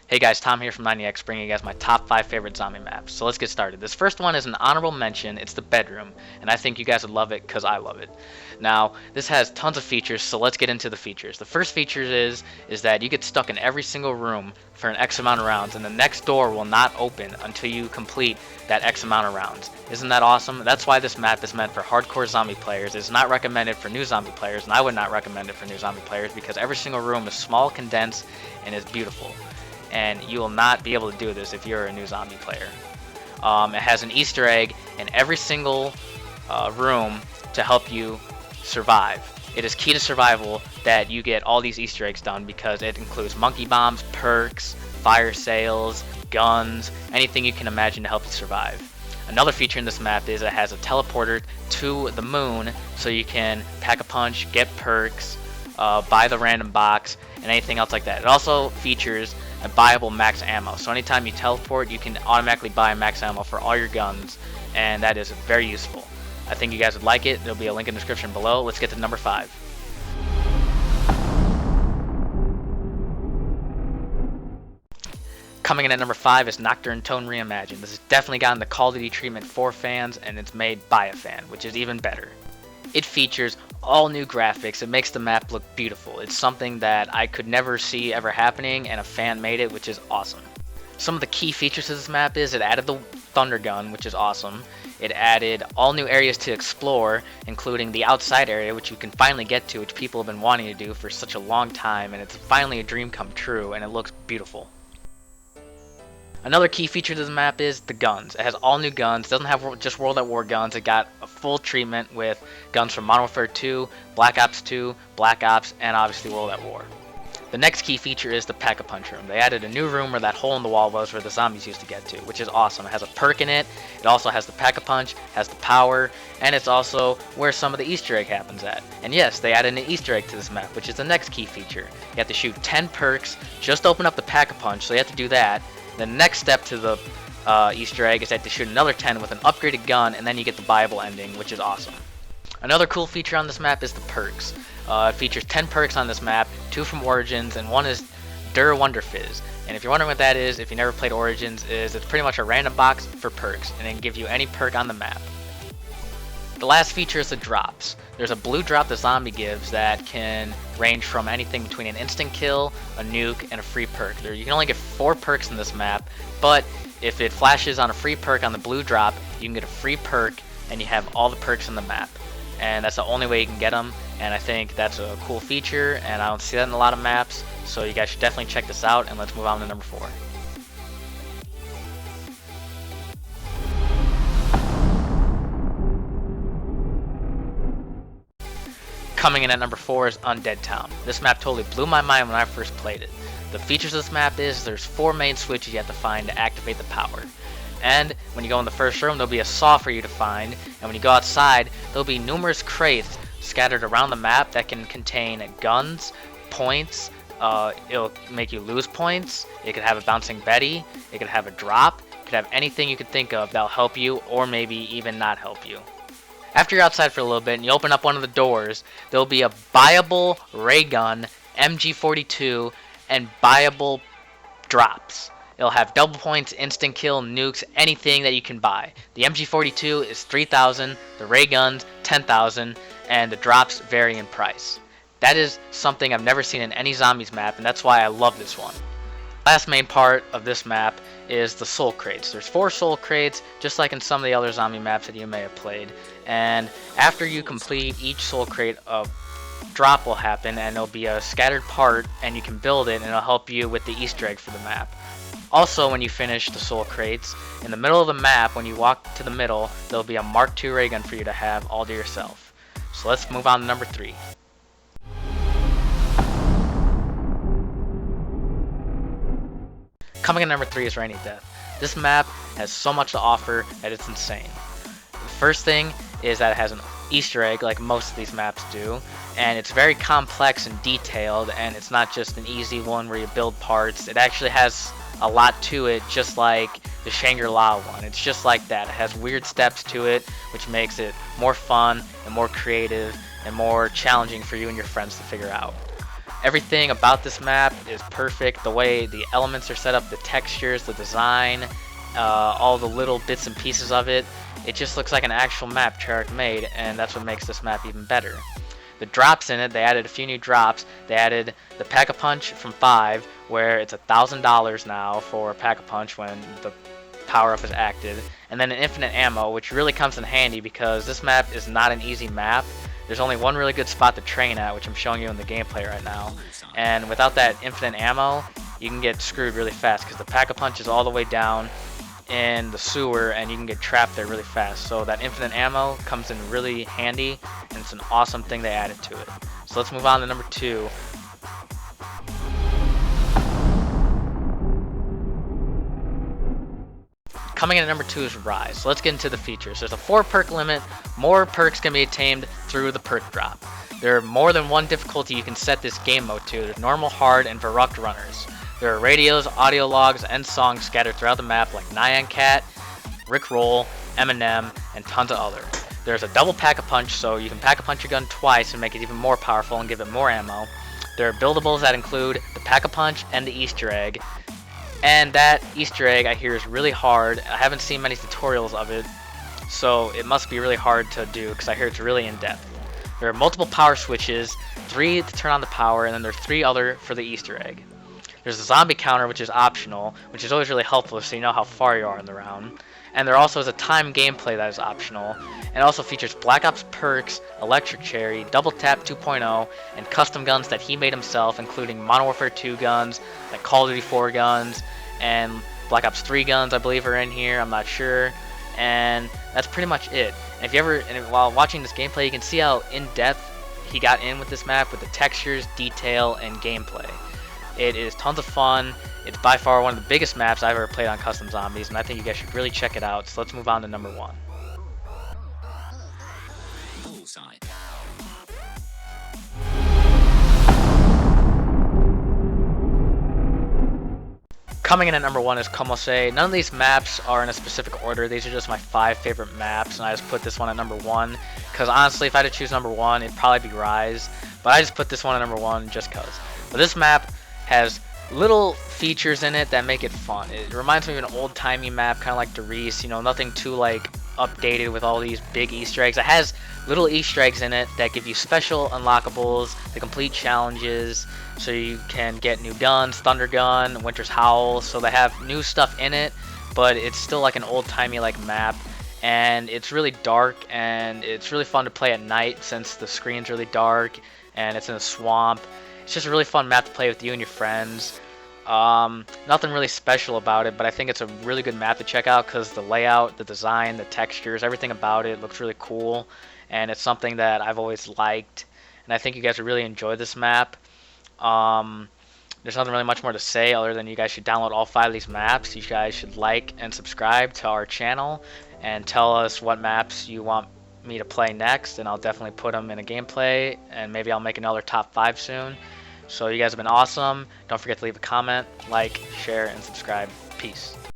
Hey guys, Tom here from 90X bringing you guys my top 5 favorite zombie maps. So let's get started. This first one is an honorable mention. It's the bedroom, and I think you guys would love it because I love it. Now, this has tons of features, so let's get into the features. The first feature is that you get stuck in every single room for an X amount of rounds, and the next door will not open until you complete that X amount of rounds. Isn't that awesome? That's why this map is meant for hardcore zombie players. It's not recommended for new zombie players, and I would not recommend it for new zombie players because every single room is small, condensed, and is beautiful. And you will not be able to do this if you're a new zombie player. It has an Easter egg in every single room to help you survive. It is key to survival that you get all these Easter eggs done because it includes monkey bombs, perks, fire sales, guns, anything you can imagine to help you survive. Another feature in this map is it has a teleporter to the moon so you can pack a punch, get perks, buy the random box, and anything else like that. It also features a buyable max ammo. So anytime you teleport, you can automatically buy max ammo for all your guns, and that is very useful. I think you guys would like it. There'll be a link in the description below. Let's get to number 5. Coming in at number 5 is Nocturne Reimagined. This has definitely gotten the Call of Duty treatment for fans, and it's made by a fan, which is even better. It features all new graphics. It makes the map look beautiful. It's something that I could never see ever happening, and a fan made it, which is awesome. Some of the key features of this map is it added the thunder gun, which is awesome. It added all new areas to explore, including the outside area, which you can finally get to, which people have been wanting to do for such a long time, and it's finally a dream come true, and it looks beautiful. Another key feature to the map is the guns. It has all new guns. It doesn't have just World at War guns. It got a full treatment with guns from Modern Warfare 2, Black Ops 2, Black Ops, and obviously World at War. The next key feature is the Pack-a-Punch room. They added a new room where that hole in the wall was where the zombies used to get to, which is awesome. It has a perk in it. It also has the Pack-a-Punch, has the power, and it's also where some of the Easter egg happens at. And yes, they added an Easter egg to this map, which is the next key feature. You have to shoot 10 perks, just open up the Pack-a-Punch, so you have to do that. The next step to the Easter egg is that to shoot another 10 with an upgraded gun, and then you get the buyable ending, which is awesome. Another cool feature on this map is the perks. It features 10 perks on this map, 2 from Origins, and 1 is Der Wonder Fizz. And if you're wondering what that is, if you never played Origins, it's pretty much a random box for perks, and it can give you any perk on the map. The last feature is the drops. There's a blue drop the zombie gives that can range from anything between an instant kill, a nuke, and a free perk. You can only get 4 perks in this map, but if it flashes on a free perk on the blue drop, you can get a free perk and you have all the perks in the map. And that's the only way you can get them, and I think that's a cool feature, and I don't see that in a lot of maps, so you guys should definitely check this out, and let's move on to number 4. Coming in at number 4 is Undead Town. This map totally blew my mind when I first played it. The features of this map is there's 4 main switches you have to find to activate the power. And when you go in the first room, there'll be a saw for you to find, and when you go outside, there'll be numerous crates scattered around the map that can contain guns, points, it'll make you lose points, it could have a bouncing Betty, it could have a drop, it could have anything you could think of that'll help you or maybe even not help you. After you're outside for a little bit and you open up one of the doors, there'll be a buyable ray gun, MG42, and buyable drops. It'll have double points, instant kill, nukes, anything that you can buy. The MG42 is 3,000, the ray guns 10,000, and the drops vary in price. That is something I've never seen in any zombies map, and that's why I love this one. Last main part of this map is the soul crates. There's 4 soul crates, just like in some of the other zombie maps that you may have played. And after you complete each soul crate, a drop will happen, and it'll be a scattered part, and you can build it, and it'll help you with the Easter egg for the map. Also, when you finish the soul crates, in the middle of the map, when you walk to the middle, there'll be a Mark II ray gun for you to have all to yourself. So let's move on to number 3. Coming in number 3 is Rainy Death. This map has so much to offer that it's insane. The first thing is that it has an Easter egg like most of these maps do, and it's very complex and detailed, and it's not just an easy one where you build parts. It actually has a lot to it, just like the Shangri-La one. It's just like that. It has weird steps to it, which makes it more fun and more creative and more challenging for you and your friends to figure out. Everything about this map is perfect. The way the elements are set up, the textures, the design, all the little bits and pieces of it. It just looks like an actual map Treyarch made, and that's what makes this map even better. The drops in it, they added a few new drops. They added the Pack-a-Punch from 5, where it's $1,000 now for Pack-a-Punch when the power-up is active. And then an infinite ammo, which really comes in handy because this map is not an easy map. There's only one really good spot to train at, which I'm showing you in the gameplay right now. And without that infinite ammo, you can get screwed really fast because the Pack-a-Punch is all the way down in the sewer and you can get trapped there really fast. So that infinite ammo comes in really handy and it's an awesome thing they added to it. So let's move on to number 2. Coming in at number 2 is Rise. So let's get into the features. There's a 4 perk limit. More perks can be attained through the perk drop. There are more than one difficulty you can set this game mode to. There's normal, hard, and Varrocked runners. There are radios, audio logs, and songs scattered throughout the map like Nyan Cat, Rick Roll, Eminem, and tons of other. There's a double Pack-a-Punch, so you can Pack-a-Punch your gun twice and make it even more powerful and give it more ammo. There are buildables that include the Pack-a-Punch and the Easter egg. And that Easter egg I hear is really hard. I haven't seen many tutorials of it, so it must be really hard to do because I hear it's really in-depth. There are multiple power switches, 3 to turn on the power, and then there's 3 other for the Easter egg. There's a zombie counter, which is optional, which is always really helpful so you know how far you are in the round. And there also is a time gameplay that is optional. And also features Black Ops perks, Electric Cherry, Double Tap 2.0, and custom guns that he made himself, including Modern Warfare 2 guns, like Call of Duty 4 guns, and Black Ops 3 guns I believe are in here, I'm not sure. And that's pretty much it. And if you ever, while watching this gameplay, you can see how in-depth he got in with this map with the textures, detail, and gameplay. It is tons of fun. It's by far one of the biggest maps I've ever played on Custom Zombies, and I think you guys should really check it out. So let's move on to number 1. Coming in at number 1 is Como Se. None of these maps are in a specific order. These are just my 5 favorite maps, and I just put this one at number 1. Because honestly, if I had to choose number 1, it'd probably be Rise. But I just put this one at number 1 just because. But this map has little features in it that make it fun. It reminds me of an old-timey map, kind of like Derice, you know, nothing too like updated with all these big Easter eggs. It has little Easter eggs in it that give you special unlockables, the complete challenges, so you can get new guns, Thunder Gun, Winter's Howl, so they have new stuff in it, but it's still like an old-timey like map, and it's really dark, and it's really fun to play at night since the screen's really dark, and it's in a swamp. It's just a really fun map to play with you and your friends. Nothing really special about it, but I think it's a really good map to check out because the layout, the design, the textures, everything about it looks really cool, and it's something that I've always liked, and I think you guys would really enjoy this map. There's nothing really much more to say other than you guys should download all 5 of these maps. You guys should like and subscribe to our channel and tell us what maps you want me to play next, and I'll definitely put them in a gameplay, and maybe I'll make another top 5 soon. So you guys have been awesome. Don't forget to leave a comment, like, share, and subscribe. Peace.